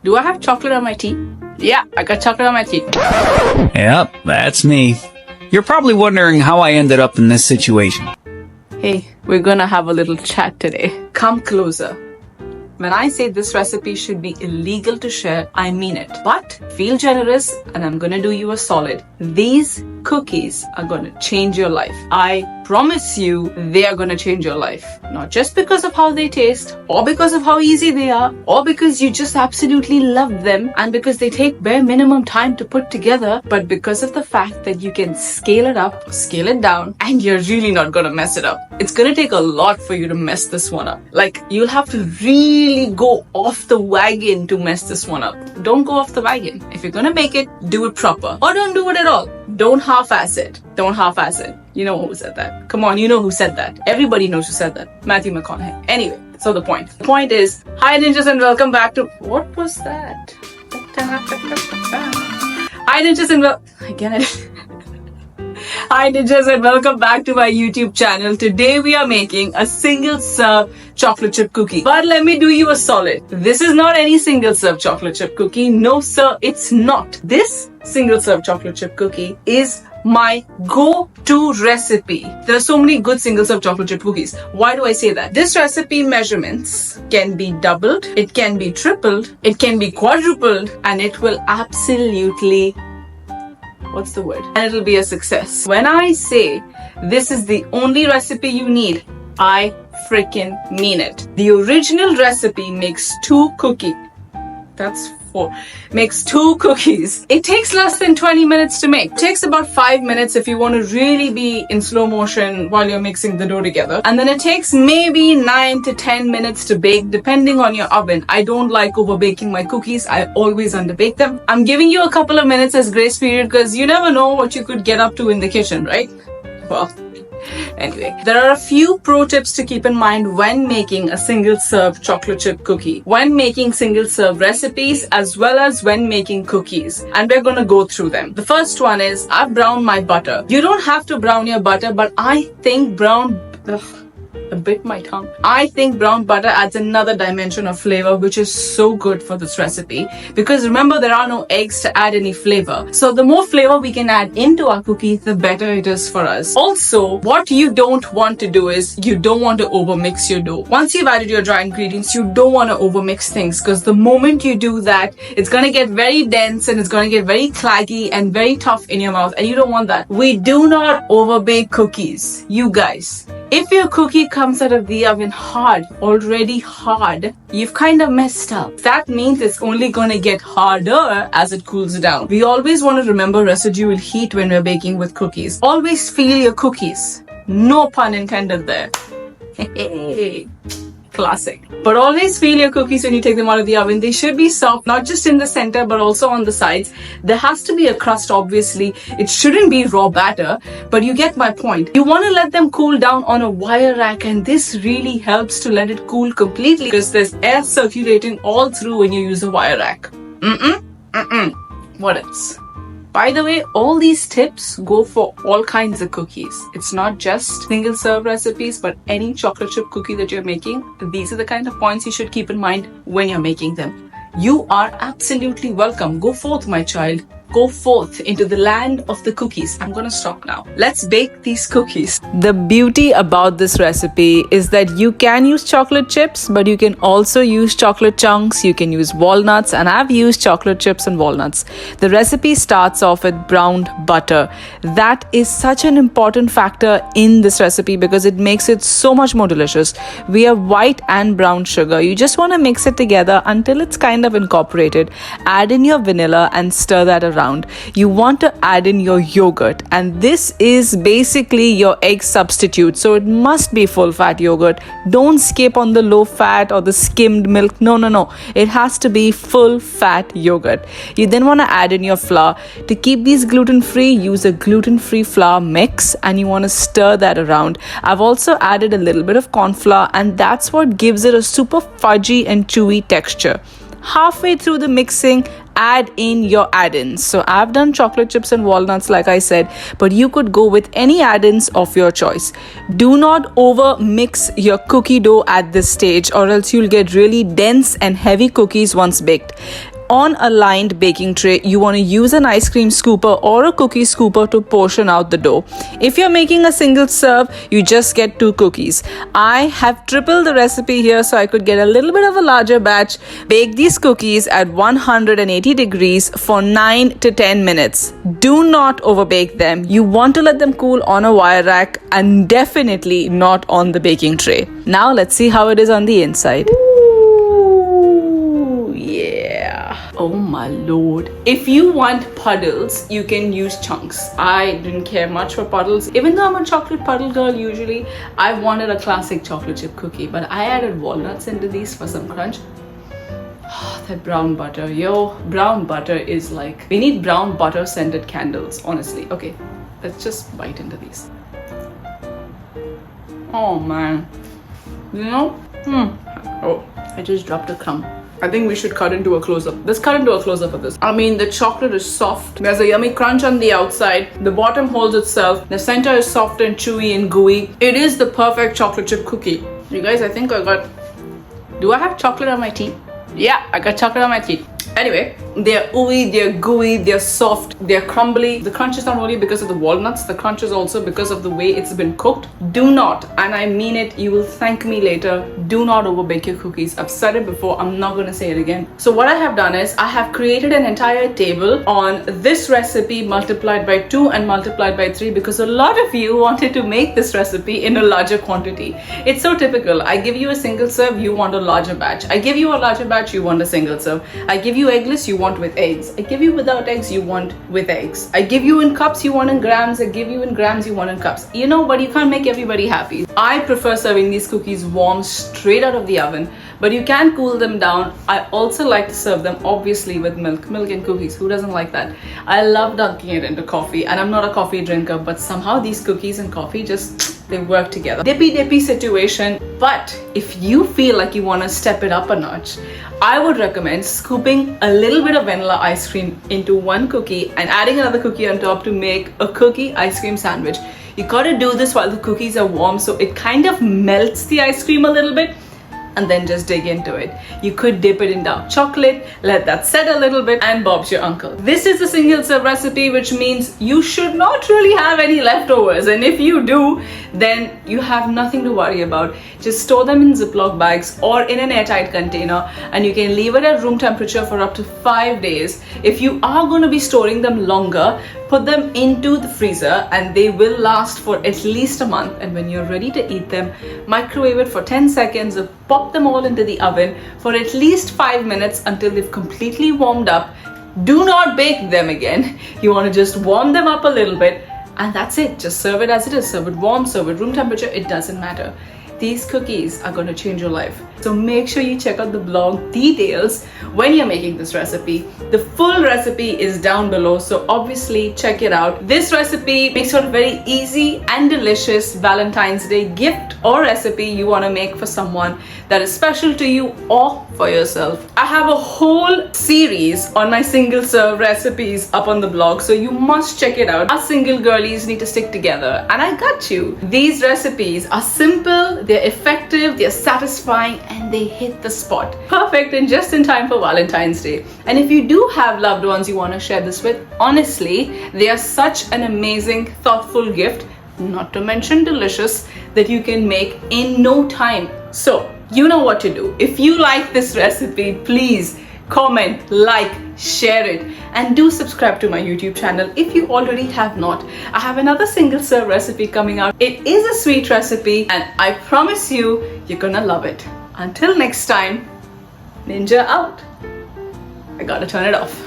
Do I have chocolate on my tea? Yeah, I got chocolate on my tea. Yep, that's me. You're probably wondering how I ended up in this situation. Hey, we're gonna have a little chat today. Come closer. When I say this recipe should be illegal to share, I mean it. But feel generous and I'm gonna do you a solid. These cookies are gonna change your life. I promise you they are gonna change your life. Not just because of how they taste, or because of how easy they are, or because you just absolutely love them and because they take bare minimum time to put together, but because of the fact that you can scale it up or scale it down and you're really not gonna mess it up. It's gonna take a lot for you to mess this one up. Like, you'll have to really go off the wagon to mess this one up. Don't go off the wagon. If you're gonna make it, do it proper. Or don't do it at all. Don't half-ass it. Don't half-ass it. You know who said that. Come on, you know who said that. Everybody knows who said that. Matthew McConaughey. Anyway, so the point. The point is, hi ninjas and welcome back to... What was that? Hi ninjas and Hi ninjas and welcome back to my YouTube channel. Today we are making a single serve chocolate chip cookie. But let me do you a solid. This is not any single serve chocolate chip cookie. No sir, it's not. This single serve chocolate chip cookie is my go-to recipe. There are so many good single serve chocolate chip cookies. Why do I say that? This recipe measurements can be doubled, it can be tripled, it can be quadrupled, and it will absolutely... what's the word? And it'll be a success. When I say this is the only recipe you need, I freaking mean it. The original recipe makes 2 cookies. That's 4. Makes 2 cookies. It takes less than 20 minutes to make. It takes about 5 minutes if you want to really be in slow motion while you're mixing the dough together. And then it takes maybe 9 to 10 minutes to bake depending on your oven. I don't like over baking my cookies. I always underbake them. I'm giving you a couple of minutes as grace period because you never know what you could get up to in the kitchen, right? Well, anyway, there are a few pro tips to keep in mind when making a single serve chocolate chip cookie, when making single serve recipes, as well as when making cookies. And we're gonna go through them. The first one is, I've browned my butter. You don't have to brown your butter, but I think I bit my tongue. I think brown butter adds another dimension of flavor, which is so good for this recipe. Because remember, there are no eggs to add any flavor. So the more flavor we can add into our cookie, the better it is for us. Also, what you don't want to do is, you don't want to overmix your dough. Once you've added your dry ingredients, you don't want to overmix things, because the moment you do that, it's going to get very dense and it's going to get very claggy and very tough in your mouth, and you don't want that. We do not overbake cookies. You guys, if your cookie comes out of the oven hard, already hard, you've kind of messed up. That means it's only going to get harder as it cools down. We always want to remember residual heat when we're baking with cookies. Always feel your cookies. No pun intended there. Hey. Classic. But always feel your cookies when you take them out of the oven. They should be soft, not just in the center, but also on the sides. There has to be a crust, obviously. It shouldn't be raw batter, but you get my point. You want to let them cool down on a wire rack, and this really helps to let it cool completely because there's air circulating all through when you use a wire rack. What else? By the way, all these tips go for all kinds of cookies. It's not just single serve recipes, but any chocolate chip cookie that you're making. These are the kind of points you should keep in mind when you're making them. You are absolutely welcome. Go forth, my child. Go forth into the land of the cookies. I'm gonna stop now. Let's bake these cookies. The beauty about this recipe is that you can use chocolate chips, but you can also use chocolate chunks. You can use walnuts, and I've used chocolate chips and walnuts. The recipe starts off with browned butter. That is such an important factor in this recipe because it makes it so much more delicious. We have white and brown sugar. You just want to mix it together until it's kind of incorporated. Add in your vanilla and stir that around. You want to add in your yogurt, and this is basically your egg substitute, so it must be full fat yogurt. Don't skip on the low fat or the skimmed milk. No, it has to be full fat yogurt. You then want to add in your flour. To keep these gluten free, use a gluten free flour mix, and you want to stir that around. I've also added a little bit of corn flour, and that's what gives it a super fudgy and chewy texture. Halfway through the mixing, add in your add-ins. So I've done chocolate chips and walnuts like I said, but you could go with any add-ins of your choice. Do not over mix your cookie dough at this stage, or else you'll get really dense and heavy cookies once baked. On a lined baking tray, you want to use an ice cream scooper or a cookie scooper to portion out the dough. If you're making a single serve, you just get 2 cookies. I have tripled the recipe here so I could get a little bit of a larger batch. Bake these cookies at 180 degrees for 9 to 10 minutes. Do not overbake them. You want to let them cool on a wire rack and definitely not on the baking tray. Now let's see how it is on the inside. Oh my lord. If you want puddles, you can use chunks. I didn't care much for puddles. Even though I'm a chocolate puddle girl usually, I wanted a classic chocolate chip cookie. But I added walnuts into these for some crunch. That brown butter. Yo, brown butter is like... We need brown butter scented candles, honestly. Okay, let's just bite into these. Oh man. You know? Oh, I just dropped a crumb. I think we should cut into a close-up. Let's cut into a close-up of this. I mean, the chocolate is soft. There's a yummy crunch on the outside. The bottom holds itself. The center is soft and chewy and gooey. It is the perfect chocolate chip cookie. You guys, I think I got... Do I have chocolate on my teeth? Yeah, I got chocolate on my teeth. Anyway, they're ooey, they're gooey, they're soft, they're crumbly. The crunch is not only because of the walnuts, the crunch is also because of the way it's been cooked. Do not, and I mean it, you will thank me later, do not overbake your cookies. I've said it before, I'm not gonna say it again. So what I have done is, I have created an entire table on this recipe multiplied by 2 and multiplied by 3 because a lot of you wanted to make this recipe in a larger quantity. It's so typical. I give you a single serve, you want a larger batch. I give you a larger batch, you want a single serve. I give you eggless, you want with eggs. I give you without eggs, you want with eggs. I give you in cups, you want in grams. I give you in grams, you want in cups. You know, but you can't make everybody happy. I prefer serving these cookies warm straight out of the oven, but you can cool them down. I also like to serve them obviously with milk and cookies. Who doesn't like that? I love dunking it into coffee, and I'm not a coffee drinker, but somehow these cookies and coffee just, they work together. Dippy situation. But if you feel like you want to step it up a notch, I would recommend scooping a little bit of vanilla ice cream into one cookie and adding another cookie on top to make a cookie ice cream sandwich. You gotta do this while the cookies are warm so it kind of melts the ice cream a little bit, and then just dig into it. You could dip it in dark chocolate, let that set a little bit, and Bob's your uncle. This is a single serve recipe, which means you should not really have any leftovers, and if you do, then you have nothing to worry about. Just store them in Ziploc bags or in an airtight container, and you can leave it at room temperature for up to 5 days. If you are going to be storing them longer, put them into the freezer and they will last for at least a month. And when you're ready to eat them, microwave it for 10 seconds or pop them all into the oven for at least 5 minutes until they've completely warmed up. Do not bake them again. You want to just warm them up a little bit, and that's it. Just serve it as it is. Serve it warm, serve it room temperature, it doesn't matter. These cookies are going to change your life. So make sure you check out the blog details when you're making this recipe. The full recipe is down below, so obviously check it out. This recipe makes for a very easy and delicious Valentine's Day gift or recipe you want to make for someone that is special to you or for yourself. I have a whole series on my single serve recipes up on the blog, so you must check it out. Us single girlies need to stick together, and I got you. These recipes are simple, they're effective, they're satisfying, and they hit the spot. Perfect and just in time for Valentine's Day. And if you do have loved ones you want to share this with, honestly, they are such an amazing, thoughtful gift, not to mention delicious, that you can make in no time. So, you know what to do. If you like this recipe, please comment, like, share it, and do subscribe to my YouTube channel if you already have not. I have another single serve recipe coming out. It is a sweet recipe, and I promise you, you're gonna love it. Until next time, Ninja out. I gotta turn it off.